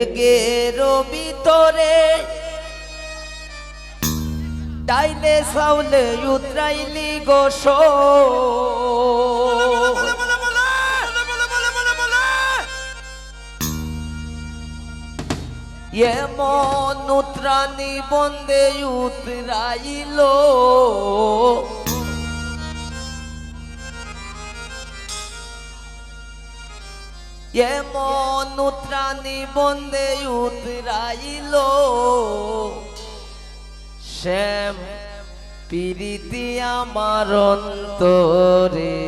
গেরো ভিতরে ডাইলে সাউলে উতরাইলি গোস এমন উতরানি বন্দে উতরাইলো এমন উতরানি বন্দে উতরাইলো শ্যাম পিরিতি আমার অন্তরে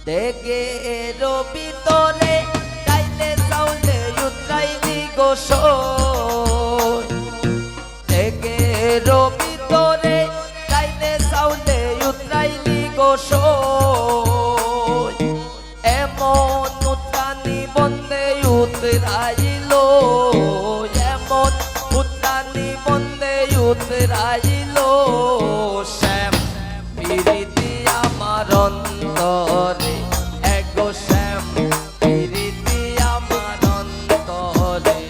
দেখে ভিতরে ডাইলে চাউলে উতরাইলি গোস দেখে ভিতরে ডাইলে চাউলে উতরাইলি গোস এমন উতরানি বন্দে উতরাইলো এমন উতরানি বন্দে উতরাইলো শ্যাম পিরিতি আমার অন্তরে এগো শ্যাম পিরিতি আমার অন্তরে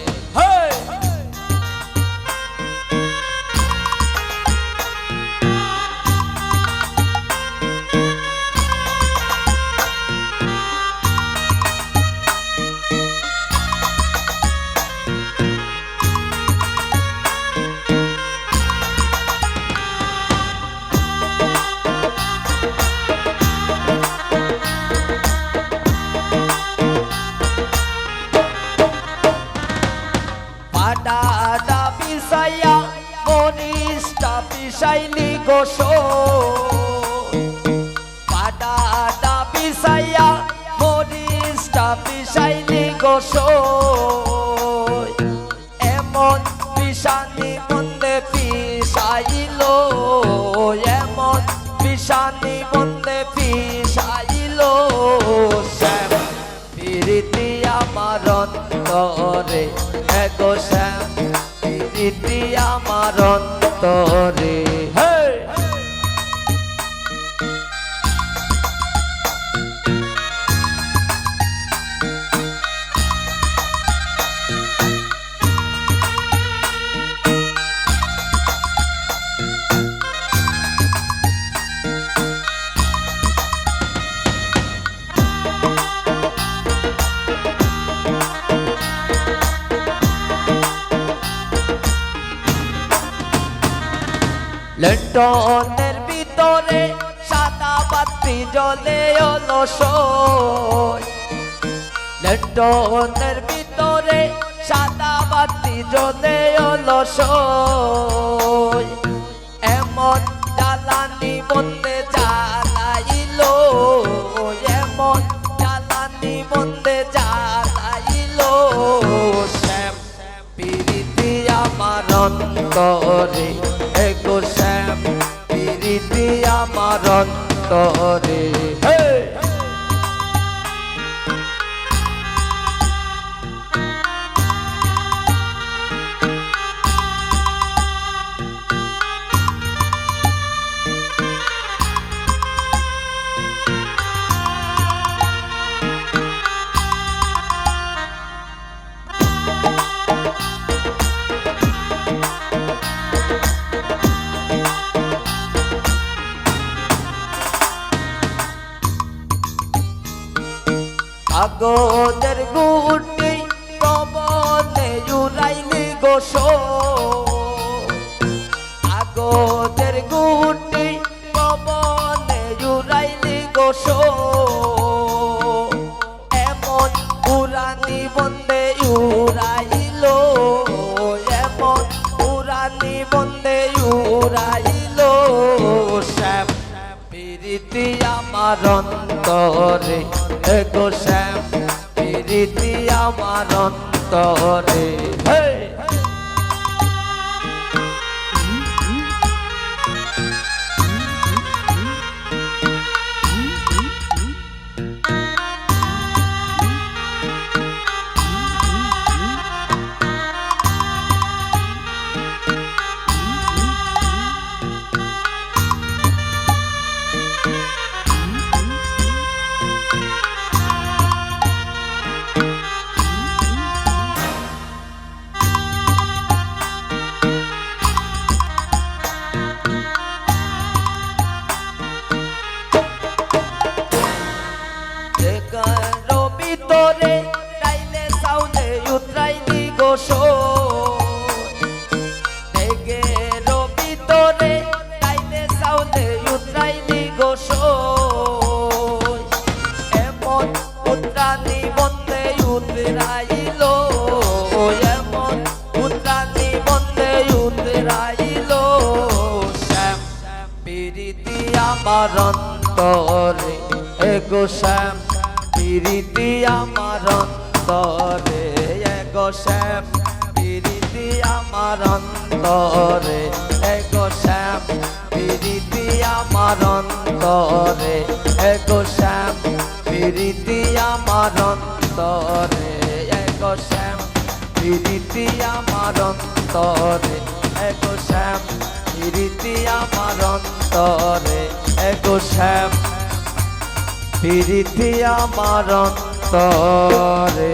পাডাডা পিসাইয়া মরিসটা পিসাইলি গোস পাডাডা পিসাইয়া মরিসটা পিসাইলি গোস এমন পিসানি বন্দে পিসাইলো এমন পিসানি বন্দে পিসাইলো শ্যাম পিরিতি আমার অন্তরে এগো শ্যাম পিরিতি আমার অন্তরে লন্ডনের ভিতরে সাদা বাতি জ্বলে অলসই লন্ডনের ভিতরে সাদা বাতি জ্বলে অলসই এমন জ্বালানি বন্দে জ্বালাইলো এমন জ্বালানি বন্দে জ্বালাইলো শ্যাম পিরিতি আমার অন্তরে এগো শ্যাম পিরিতি আমার অন্তরে কাগজের গুটি পবনে উড়াইলি গোস কাগজের গুটি পবনে উড়াইলি গোস এমন উড়ানি বন্দে উড়াইলো এমন উড়ানি বন্দে উড়াইলো শ্যাম পিরিতি আমার অন্তরে এগো শ্যাম পিরিতি আমার অন্তরে আমার অন্তরে এগো শ্যাম প্রীতি আমার অন্তরে এগো শ্যাম প্রীতি আমার অন্তরে এগো শ্যাম প্রীতি আমার অন্তরে এগো শ্যাম প্রীতি আমার অন্তরে এগো শ্যাম প্রীতি আমার অন্তরে এগো শ্যাম প্রীতি আমার অন্তরে এগো শ্যাম প্রীতি আমার অন্তরে